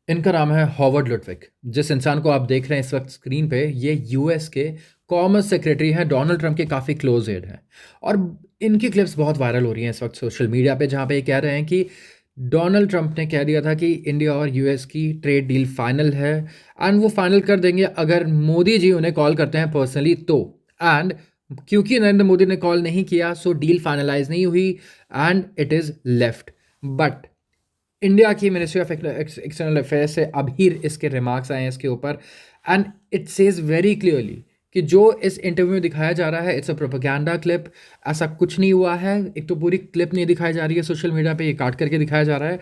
इनका नाम है हॉवर्ड लुटविक। जिस इंसान को आप देख रहे हैं इस वक्त स्क्रीन पे, ये यूएस के कॉमर्स सेक्रेटरी हैं, डोनाल्ड ट्रंप के काफ़ी क्लोज एड हैं। और इनकी क्लिप्स बहुत वायरल हो रही हैं इस वक्त सोशल मीडिया पे, जहाँ पे ये कह रहे हैं कि डोनाल्ड ट्रंप ने कह दिया था कि इंडिया और यूएस की ट्रेड डील फाइनल है, एंड वो फाइनल कर देंगे अगर मोदी जी उन्हें कॉल करते हैं पर्सनली तो। एंड क्योंकि नरेंद्र मोदी ने कॉल नहीं किया, सो डील फाइनलाइज नहीं हुई and it is left. But India की मिनिस्ट्री ऑफ एक्सटर्नल अफेयर्स से अभी इसके रिमार्क्स आए हैं इसके ऊपर, and it says very clearly कि जो इस इंटरव्यू में दिखाया जा रहा है इट्स अ प्रोपेगेंडा क्लिप। ऐसा कुछ नहीं हुआ है। एक तो पूरी क्लिप नहीं दिखाई जा रही है सोशल मीडिया पे, ये काट करके दिखाया जा रहा है।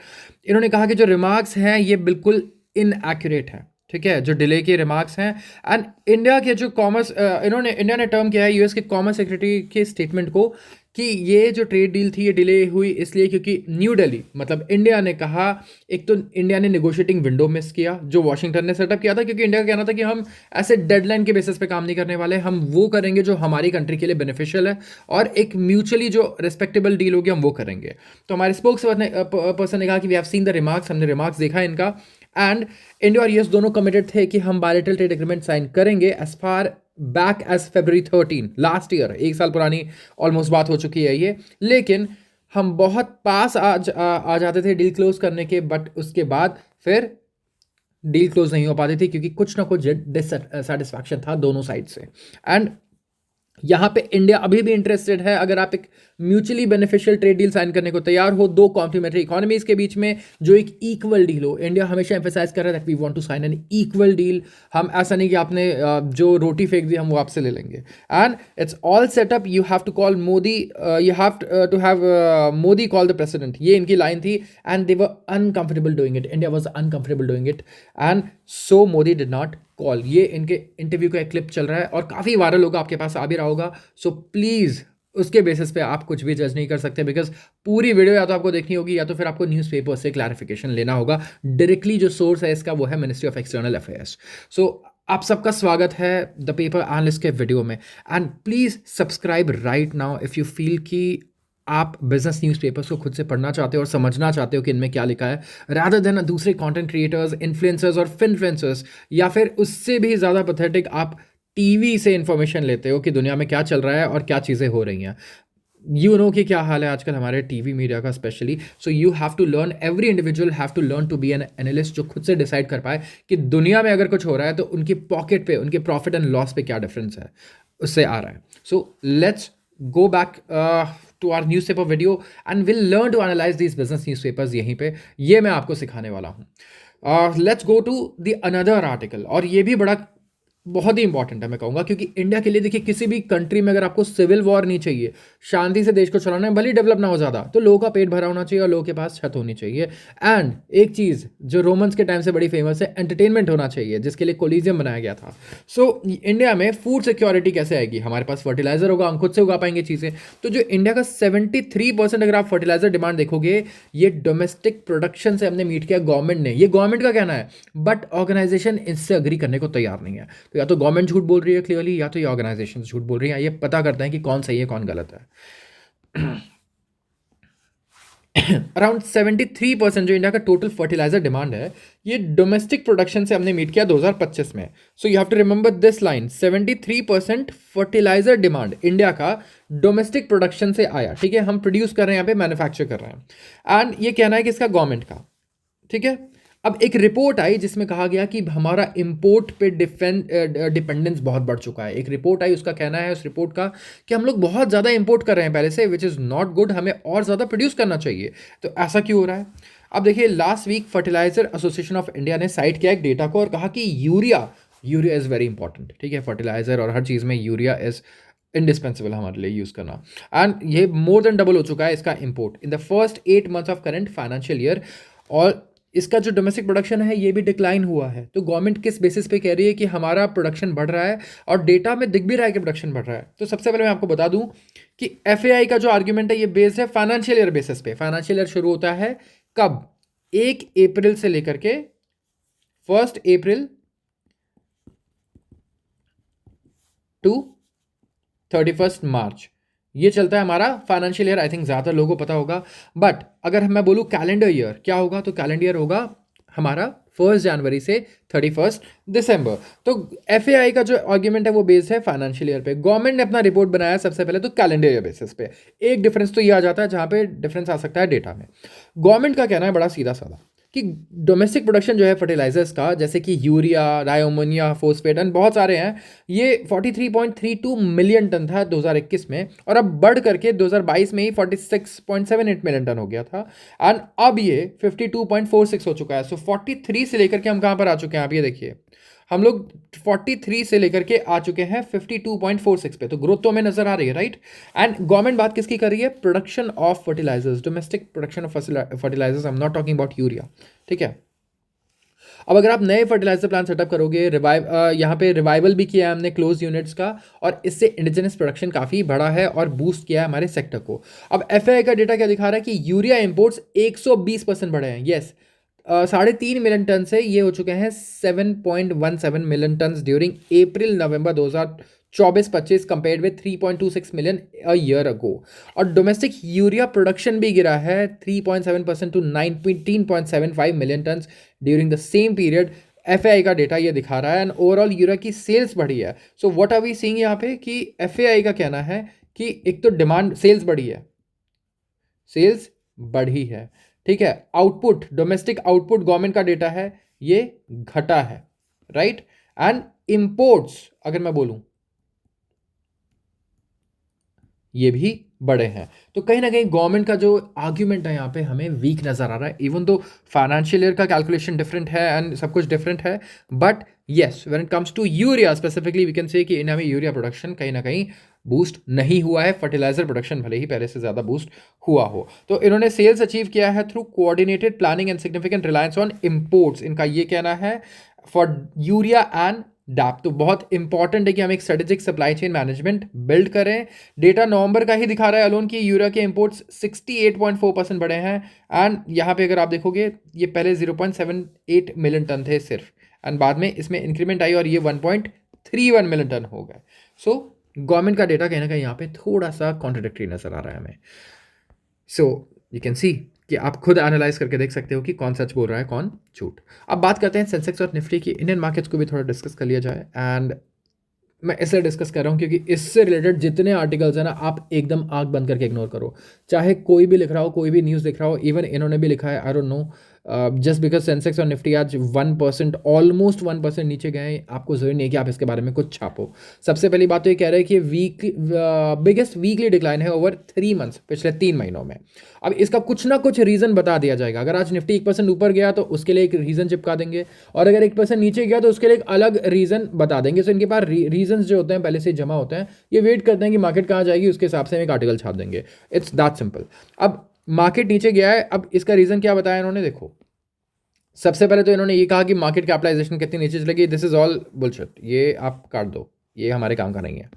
इन्होंने कहा कि जो रिमार्क्स हैं ये बिल्कुल इनएक्यूरेट है, ठीक है, जो डिले के रिमार्क्स हैं। एंड इंडिया के जो कॉमर्स इंडिया ने टर्म किया है यूएस के कॉमर्स सेक्रेटरी के स्टेटमेंट को कि ये जो ट्रेड डील थी ये डिले हुई इसलिए क्योंकि न्यू दिल्ली, मतलब इंडिया ने कहा, एक तो इंडिया ने नेगोशिएटिंग विंडो मिस किया जो वॉशिंगटन ने सेटअप किया था, क्योंकि इंडिया का कहना था कि हम ऐसे डेडलाइन के बेसिस पे काम नहीं करने वाले, हम वो करेंगे जो हमारी कंट्री के लिए बेनिफिशियल है और एक म्यूचुअली जो रिस्पेक्टेबल डील होगी हम वो करेंगे। तो हमारे स्पोक्स पर्सन ने कहा कि we have seen the remarks, हमने रिमार्क्स देखा इनका, एंड इंडिया और यूएस दोनों कमिटेड थे कि हम बायलैटरल ट्रेड एग्रीमेंट साइन करेंगे as far back as February 13 last year, एक साल पुरानी ऑलमोस्ट बात हो चुकी है ये। लेकिन हम बहुत पास आ जाते थे डील क्लोज करने के, बट उसके बाद फिर डील क्लोज नहीं हो पाती थी क्योंकि कुछ ना कुछ डिससेटिस्फैक्शन था दोनों साइड से। एंड यहाँ पे इंडिया अभी भी इंटरेस्टेड है, अगर आप एक mutually beneficial trade deal sign करने को तैयार हो दो कॉम्प्लीमेंट्री इकोनॉमीज के बीच में, जो एक इक्वल डील हो। इंडिया हमेशा एम्फेसाइज कर रहा है that we want to sign an equal deal. हम ऐसा नहीं कि आपने जो रोटी फेंक दी हम वो आपसे ले लेंगे। And it's all set up, you have to call Modi, you have to have Modi call the president, ये इनकी लाइन थी। And they were uncomfortable doing it, India was uncomfortable doing it, and so Modi did not call. ये इनके interview का एक clip चल रहा है और काफ़ी वायरल होगा, आपके पास आ भी रहा होगा। सो प्लीज़ उसके बेसिस पे आप कुछ भी जज नहीं कर सकते, बिकॉज पूरी वीडियो या तो आपको देखनी होगी या तो फिर आपको न्यूज़पेपर से क्लैरिफिकेशन लेना होगा। डायरेक्टली जो सोर्स है इसका वो है मिनिस्ट्री ऑफ एक्सटर्नल अफेयर्स। सो आप सबका स्वागत है द पेपर एनालिस्ट के वीडियो में, and please subscribe right now if you feel कि आप बिजनेस न्यूज़पेपर्स को खुद से पढ़ना चाहते हो और समझना चाहते हो कि इनमें क्या लिखा है, रादर देन दूसरे कंटेंट क्रिएटर्स, इन्फ्लुएंसर्स और फिनफ्लुएंसर्स, या फिर उससे भी ज़्यादा पैथेटिक आप टीवी से इन्फॉर्मेशन लेते हो कि दुनिया में क्या चल रहा है और क्या चीज़ें हो रही हैं। यू नो कि क्या हाल है आजकल हमारे टीवी मीडिया का specially. So you have to learn, every individual have to learn to be an analyst जो खुद से डिसाइड कर पाए कि दुनिया में अगर कुछ हो रहा है तो उनकी पॉकेट पे, उनके प्रॉफिट एंड लॉस पे क्या डिफरेंस है, उससे आ रहा है। So let's go back to our newspaper video and we'll learn to analyze these business newspapers यहीं पे, ये मैं आपको सिखाने वाला हूँ। Let's go to the another article, और ये भी बड़ा बहुत ही इंपॉर्टेंट है मैं कहूँगा, क्योंकि इंडिया के लिए देखिए, किसी भी कंट्री में अगर आपको सिविल वॉर नहीं चाहिए, शांति से देश को चलाना है, भले ही डेवलप ना हो ज़्यादा, तो लोगों का पेट भरा होना चाहिए और लोगों के पास छत होनी चाहिए। एंड एक चीज़ जो रोमन्स के टाइम से बड़ी फेमस है, एंटरटेनमेंट होना चाहिए, जिसके लिए कोलिजियम बनाया गया था। सो इंडिया में फूड सिक्योरिटी कैसे आएगी? हमारे पास फर्टिलाइजर होगा, हम खुद से उगा पाएंगे चीज़ें। तो जो इंडिया का 73% अगर आप फर्टिलाइजर डिमांड देखोगे, ये डोमेस्टिक प्रोडक्शन से हमने मीट किया गवर्नमेंट ने, ये गवर्नमेंट का कहना है, बट ऑर्गेनाइजेशन इससे अग्री करने को तैयार नहीं है। तो या तो गवर्नमेंट झूठ बोल रही है क्लियरली, या तो ये ऑर्गेनाइजेशन झूठ बोल रही है। ये पता करते हैं कि कौन सही है कौन गलत है। अराउंड 73% जो इंडिया का टोटल फर्टिलाइजर डिमांड है, ये डोमेस्टिक प्रोडक्शन से हमने मीट किया 2025 में। So you have to remember this line, 73% fertiliser demand India का डोमेस्टिक प्रोडक्शन से आया, ठीक है, हम प्रोड्यूस कर रहे हैं, यहाँ पे मैन्युफैक्चर कर रहे हैं। एंड ये कहना है कि इसका गवर्नमेंट का, ठीक है। अब एक रिपोर्ट आई जिसमें कहा गया कि हमारा इंपोर्ट पे डिपेंडेंस बहुत बढ़ चुका है। एक रिपोर्ट आई, उसका कहना है, उस रिपोर्ट का, कि हम लोग बहुत ज़्यादा इंपोर्ट कर रहे हैं पहले से, विच इज़ नॉट गुड, हमें और ज़्यादा प्रोड्यूस करना चाहिए। तो ऐसा क्यों हो रहा है? अब देखिए, last week fertiliser association of India ने साइट किया एक डेटा को और कहा कि यूरिया इज़ वेरी इंपॉर्टेंट, ठीक है, फर्टिलाइजर और हर चीज़ में यूरिया इज़ इंडिस्पेंसिबल हमारे लिए यूज़ करना। एंड ये मोर देन डबल हो चुका है इसका import in the first 8 months of current financial year. और इसका जो डोमेस्टिक प्रोडक्शन है ये भी डिक्लाइन हुआ है। तो गवर्नमेंट किस बेसिस पे कह रही है कि हमारा प्रोडक्शन बढ़ रहा है, और डेटा में दिख भी रहा है कि प्रोडक्शन बढ़ रहा है? तो सबसे पहले मैं आपको बता दूं कि एफएआई का जो आर्ग्यूमेंट है ये बेस्ड है फाइनेंशियल ईयर बेसिस पे। फाइनेंशियल ईयर शुरू होता है कब? 1 अप्रैल से लेकर के 1 अप्रैल टू 31 मार्च, ये चलता है हमारा फाइनेंशियल ईयर। आई थिंक ज़्यादातर लोगों को पता होगा। बट अगर मैं बोलूँ कैलेंडर ईयर क्या होगा, तो कैलेंडर ईयर होगा हमारा 1 जनवरी से 31 दिसंबर। तो एफएआई का जो आर्ग्यूमेंट है वो बेस्ड है फाइनेंशियल ईयर पे। गवर्नमेंट ने अपना रिपोर्ट बनाया सबसे पहले तो कैलेंडर ईयर बेसिस पे। एक डिफरेंस तो ये आ जाता है जहाँ पे डिफरेंस आ सकता है डेटा में। गवर्नमेंट का कहना है बड़ा सीधा साधा कि डोमेस्टिक प्रोडक्शन जो है फर्टिलाइजर्स का, जैसे कि यूरिया, डायोमोनिया, फोस्फेट एंड बहुत सारे हैं, ये 43.32 मिलियन टन था 2021 में, और अब बढ़ करके 2022 में ही 46.78 मिलियन टन हो गया था, एंड अब ये 52.46 हो चुका है। सो 43 से लेकर के हम कहाँ पर आ चुके हैं, आप ये देखिए, हम लोग 43 से लेकर के आ चुके हैं 52.46 पे। तो ग्रोथ तो हमें नजर आ रही है, राइट। एंड गवर्नमेंट बात किसकी कर रही है? Production of fertilisers, domestic production of fertilisers, I am not talking about urea, ठीक है। अब अगर आप नए फर्टिलाइजर प्लांट सेटअप करोगे, यहाँ पे रिवाइवल भी किया है हमने क्लोज यूनिट्स का, और इससे इंडिजिनस प्रोडक्शन काफ़ी बढ़ा है और बूस्ट किया है हमारे सेक्टर को। अब एफएआई का डेटा क्या दिखा रहा है कि यूरिया इंपोर्ट्स 120% बढ़े हैं। येस, 3.5 मिलियन टन से ये हो चुके हैं 7.17 million tonne during April November 2024-25 compared with 3.26 million a year ago. और डोमेस्टिक यूरिया प्रोडक्शन भी गिरा है 3.7% to 19.75 million tonne during the same period. FAI का डेटा ये दिखा रहा है, एंड ओवरऑल यूरिया की सेल्स बढ़ी है। So what are we seeing यहाँ पे कि एफएआई का कहना है कि एक तो डिमांड, सेल्स बढ़ी है, सेल्स बढ़ी है, ठीक है। आउटपुट, डोमेस्टिक आउटपुट गवर्नमेंट का डेटा है, ये घटा है, राइट। एंड इंपोर्ट्स अगर मैं बोलूं, ये भी बड़े हैं। तो कहीं ना कहीं गवर्नमेंट का जो आर्ग्यूमेंट है यहाँ पे हमें वीक नज़र आ रहा है, इवन तो फाइनेंशियल ईयर का कैलकुलेशन डिफरेंट है एंड सब कुछ डिफरेंट है, but yes when it comes to urea specifically we can say कि इंडिया में यूरिया प्रोडक्शन कहीं ना कहीं बूस्ट नहीं हुआ है। फर्टिलाइजर प्रोडक्शन भले ही पहले से ज़्यादा बूस्ट हुआ हो। तो इन्होंने सेल्स अचीव किया है through coordinated planning and significant reliance on imports, इनका ये कहना है फॉर यूरिया एंड डैप। तो बहुत इंपॉर्टेंट है कि हम एक strategic supply chain management build करें। डेटा नवंबर का ही दिखा रहा है अलोन कि यूरिया के इंपोर्ट्स 68.4% बढ़े हैं, एंड यहाँ पे अगर आप देखोगे ये पहले 0.78 मिलियन टन थे सिर्फ, एंड बाद में इसमें इंक्रीमेंट आई और ये 1.31 मिलियन टन हो गए। सो गवर्नमेंट का डेटा कहीं ना कहीं यहाँ पे थोड़ा सा कॉन्ट्रडिक्टरी नजर आ रहा है हमें। सो यू कैन सी कि आप खुद एनालाइज करके देख सकते हो कि कौन सच बोल रहा है कौन झूठ। अब बात करते हैं सेंसेक्स और निफ्टी की, इंडियन मार्केट्स को भी थोड़ा डिस्कस कर लिया जाए। एंड मैं इसलिए डिस्कस कर रहा हूँ क्योंकि इससे रिलेटेड जितने आर्टिकल्स हैं ना, आप एकदम आंख बंद करके इग्नोर करो। चाहे कोई भी लिख रहा हो, कोई भी न्यूज़ लिख रहा हो, इवन इन्होंने भी लिखा है, I don't know, just because Sensex और निफ्टी आज 1%, ऑलमोस्ट 1% नीचे गए हैं, आपको जरूरी नहीं है कि आप इसके बारे में कुछ छापो। सबसे पहली बात तो ये कह रहे हैं कि बिगेस्ट वीकली डिक्लाइन है ओवर 3 मंथ्स, पिछले 3 महीनों में। अब इसका कुछ ना कुछ रीज़न बता दिया जाएगा। अगर आज निफ्टी 1% ऊपर गया तो उसके लिए एक रीज़न चिपका देंगे, और अगर 1% नीचे गया तो उसके लिए एक अलग रीज़न बता देंगे। सो इनके पास रीजन जो होते हैं पहले से जमा होते हैं, ये वेट करते हैं कि मार्केट कहाँ जाएगी, उसके हिसाब से हम एक आर्टिकल छाप देंगे। It's that simple. अब मार्केट नीचे गया है, अब इसका रीज़न क्या बताया इन्होंने, देखो। सबसे पहले तो इन्होंने ये कहा कि मार्केट कैपिटलाइजेशन कितनी नीचे चलेगी, दिस इज ऑल बुलशिट, ये आप काट दो, ये हमारे काम का नहीं है।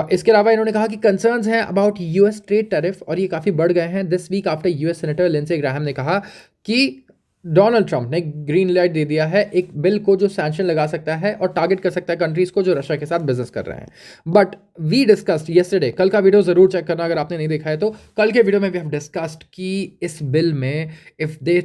इसके अलावा इन्होंने कहा कि कंसर्न्स हैं अबाउट यूएस ट्रेड टैरिफ, और ये काफ़ी बढ़ गए हैं this week after US senator Lindsey Graham ने कहा कि डोनाल्ड ट्रंप ने ग्रीन लाइट दे दिया है एक बिल को जो सैंक्शन लगा सकता है और टारगेट कर सकता है कंट्रीज को जो रशिया के साथ बिजनेस कर रहे हैं। बट वी डिस्कस्ड येस्टरडे, कल का वीडियो जरूर चेक करना अगर आपने नहीं देखा है तो। कल के वीडियो में भी हम डिस्कस्ड कि इस बिल में if they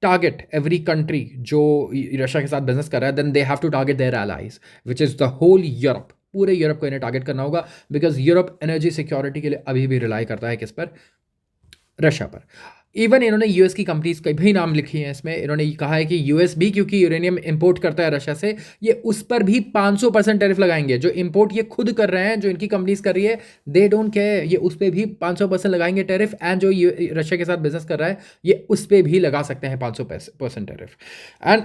target every country जो रशिया के साथ बिजनेस कर रहा है, then they have to target their allies which is the whole Europe. पूरे यूरोप को इन्हें टारगेट करना होगा, बिकॉज यूरोप एनर्जी सिक्योरिटी के लिए अभी भी रिलाई करता है किस पर? रशिया पर। इवन इन्होंने यूएस की कंपनीज के भी नाम लिखी हैं इसमें। इन्होंने ये कहा है कि यूएस भी क्योंकि यूरेनियम इंपोर्ट करता है रशिया से, ये उस पर भी 500% टैरिफ लगाएंगे। जो इंपोर्ट ये खुद कर रहे हैं, जो इनकी कंपनीज कर रही है, दे डोंट केयर, ये उस पर भी 500% लगाएंगे टैरिफ। एंड जो रशिया के साथ बिजनेस कर रहा है, ये उस पर भी लगा सकते हैं 500% टैरिफ। एंड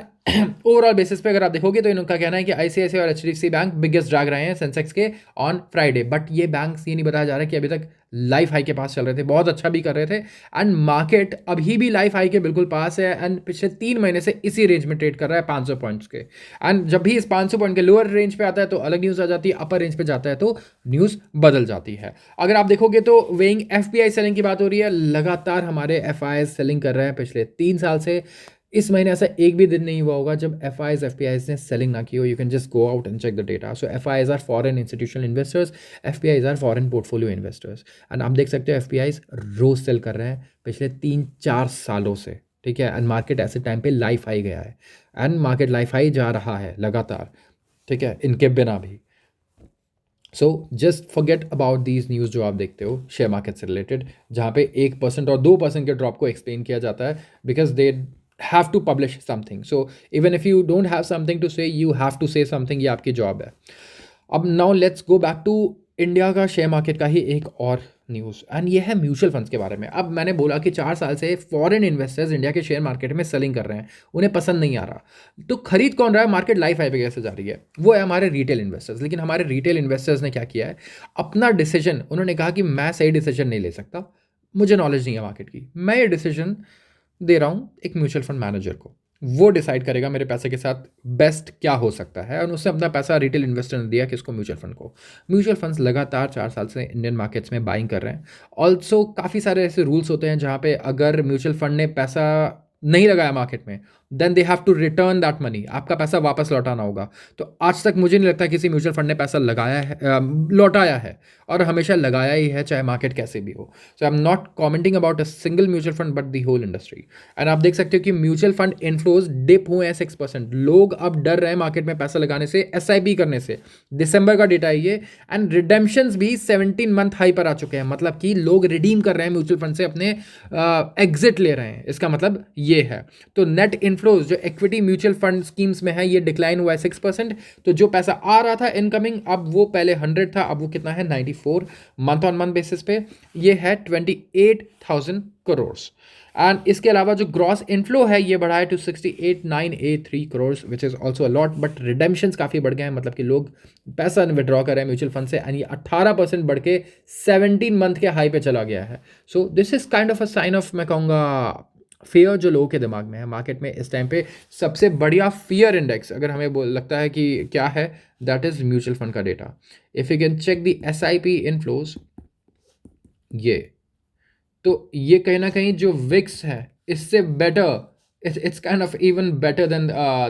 ओवरऑल बेसिस पे अगर आप देखोगे तो इनका कहना है कि आईसीआईसीआई और एचडीएफसी बैंक बिगेस्ट ड्रैग रहे हैं सेंसेक्स के ऑन फ्राइडे। बट ये बैंक्स ये नहीं बताया जा रहा है कि अभी तक लाइफ हाई के पास चल रहे थे, बहुत अच्छा भी कर रहे थे, एंड मार्केट अभी भी लाइफ हाई के बिल्कुल पास है, एंड पिछले 3 महीने से इसी रेंज में ट्रेड कर रहा है 500 पॉइंट्स के। एंड जब भी इस 500 पॉइंट के लोअर रेंज पे आता है तो अलग न्यूज़ आ जाती है, अपर रेंज पे जाता है तो न्यूज़ बदल जाती है। अगर आप देखोगे तो वेइंग एफपीआई सेलिंग की बात हो रही है, लगातार हमारे एफआई सेलिंग कर रहे हैं पिछले 3 साल से। इस महीने ऐसा एक भी दिन नहीं हुआ होगा जब एफपीआईज ने सेलिंग ना की हो। You can just go out and check the data. So FIIs are foreign institutional investors, FPIs are foreign portfolio investors, and आप देख सकते हो एफपीआईज रोज सेल कर रहे हैं पिछले 3-4 सालों से, ठीक है, एंड मार्केट ऐसे टाइम पे लाइफ हाई गया है, एंड मार्केट लाइफ हाई जा रहा है लगातार, ठीक है, इनके बिना भी। So just forget about these news जो आप देखते हो शेयर मार्केट से रिलेटेड, जहाँ पे 1% और 2% के ड्रॉप को एक्सप्लेन किया जाता है, because they have to publish something. So even if you don't have something to say, you have to say something, ये आपकी जॉब है। अब now let's go back to India का शेयर मार्केट का ही एक और न्यूज़, एंड ये है म्यूचुअल फंड्स के बारे में। अब मैंने बोला कि 4 साल से फॉरेन इन्वेस्टर्स इंडिया के शेयर मार्केट में सेलिंग कर रहे हैं, उन्हें पसंद नहीं आ रहा, तो खरीद कौन रहा है, मार्केट लाइफ हाई पे कैसे जा रही है, वो है हमारे रिटेल इन्वेस्टर्स। लेकिन हमारे रिटेल इन्वेस्टर्स ने क्या किया है, अपना डिसीजन, उन्होंने कहा कि मैं सही डिसीजन नहीं ले सकता, मुझे नॉलेज नहीं है मार्केट की, मैं ये डिसीजन दे रहा हूँ एक म्यूचुअल फंड मैनेजर को, वो डिसाइड करेगा मेरे पैसे के साथ बेस्ट क्या हो सकता है, और उसने अपना पैसा रिटेल इन्वेस्टर ने दिया किसको, म्यूचुअल फंड को। म्यूचुअल फंड्स लगातार 4 साल से इंडियन मार्केट्स में बाइंग कर रहे हैं। ऑल्सो काफ़ी सारे ऐसे रूल्स होते हैं जहाँ पे अगर म्यूचुअल फंड ने पैसा नहीं लगाया मार्केट में, then they have to return that money, आपका पैसा वापस लौटाना होगा। तो आज तक मुझे नहीं लगता किसी म्यूचुअल फंड ने पैसा लगाया है, लौटाया है, और हमेशा लगाया ही है चाहे मार्केट कैसे भी हो। So I am not commenting about a single mutual fund but the whole industry. And आप देख सकते हो कि म्यूचुअल फंड इनफ्लोज डिप हुए हैं 6%। लोग अब डर रहे हैं मार्केट में पैसा लगाने से, SIP करने से। दिसंबर का डेटा है ये, एंड रिडेम्पशंस भी 17 मंथ हाई पर आ चुके हैं, मतलब कि लोग रिडीम कर रहे हैं म्यूचुअल फंड से, अपने एग्जिट ले रहे हैं, इसका मतलब ये है। तो नेट इनफ्लोज जो इक्विटी म्यूचुअल फंड स्कीम्स में है, ये डिक्लाइन हुआ है 6%। तो जो पैसा आ रहा था इनकमिंग, अब वो पहले 100 था, अब वो कितना है 94। मंथ ऑन मंथ बेसिस पे ये है 28,000 करोड़। एंड इसके अलावा जो ग्रॉस इनफ्लो है ये बढ़ा है to 68,983 crore, which is also a lot. But redemptions काफ़ी बढ़ गए हैं, मतलब कि लोग पैसा विड्रॉ कर रहे हैं म्यूचुअल फंड से, एंड ये 18% बढ़ के 17 मंथ के हाई पे चला गया है। So this is kind of a sign off, मैं कहूँगा, फियर जो लोगों के दिमाग में है मार्केट में इस टाइम पे। सबसे बढ़िया फियर इंडेक्स अगर हमें लगता है कि क्या है, दैट इज म्यूचुअल फंड का data. If you can check the SIP inflows, ये तो ये कहीं ना कहीं जो विक्स है इससे better, it's kind of even better than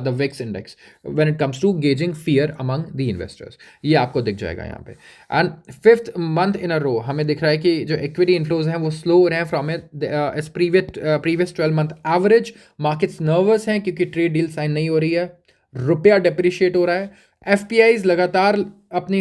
the VIX index when it comes to gauging fear among the investors। ये आपको दिख जाएगा यहाँ पे। And 5th month in a row हमें दिख रहा है कि जो इक्विटी इनफ्लोज हैं वो स्लो हो रहे हैं फ्रॉम इस previous 12 month average. Markets nervous हैं क्योंकि ट्रेड डील साइन नहीं हो रही है, रुपया डेप्रिशिएट हो रहा है, FPIs लगातार अपनी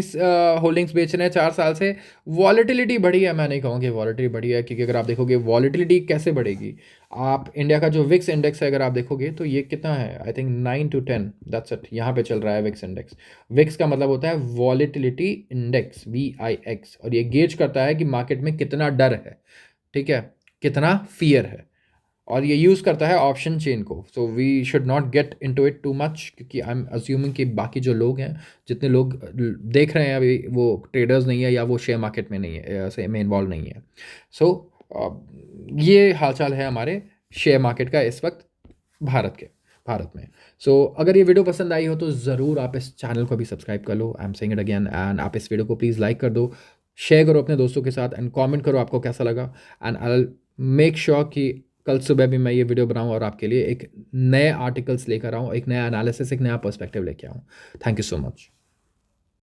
होल्डिंग्स बेच रहे हैं 4 साल से। वॉलेटिलिटी बढ़ी है, मैं नहीं कहूँगी वॉलेटिलिटी बढ़ी है, क्योंकि अगर आप देखोगे वॉलेटिलिटी कैसे बढ़ेगी, आप इंडिया का जो विक्स इंडेक्स है अगर आप देखोगे तो ये कितना है, I think 9 to 10, that's it, यहाँ पे चल रहा है विक्स इंडेक्स। विक्स का मतलब होता है वॉलेटिलिटी इंडेक्स, VIX, और ये गेज करता है कि मार्केट में कितना डर है, ठीक है, कितना फियर है, और ये यूज़ करता है ऑप्शन चेन को। So we should not get into it too much, क्योंकि आई एम अज्यूमिंग कि बाकी जो लोग हैं, जितने लोग देख रहे हैं अभी, वो ट्रेडर्स नहीं है या वो शेयर मार्केट में नहीं है, ऐसे में इन्वॉल्व नहीं है। सो ये हालचाल है हमारे शेयर मार्केट का इस वक्त भारत में। सो अगर ये वीडियो पसंद आई हो तो ज़रूर आप इस चैनल को भी सब्सक्राइब कर लो, I am saying it again, and आप इस वीडियो को प्लीज़ लाइक कर दो, शेयर करो अपने दोस्तों के साथ, एंड कमेंट करो आपको कैसा लगा। And I will make sure कि कल सुबह भी मैं ये वीडियो बनाऊं और आपके लिए एक नए आर्टिकल्स लेकर आऊं, एक नया एनालिसिस, एक नया पर्सपेक्टिव लेके आऊं। Thank you so much.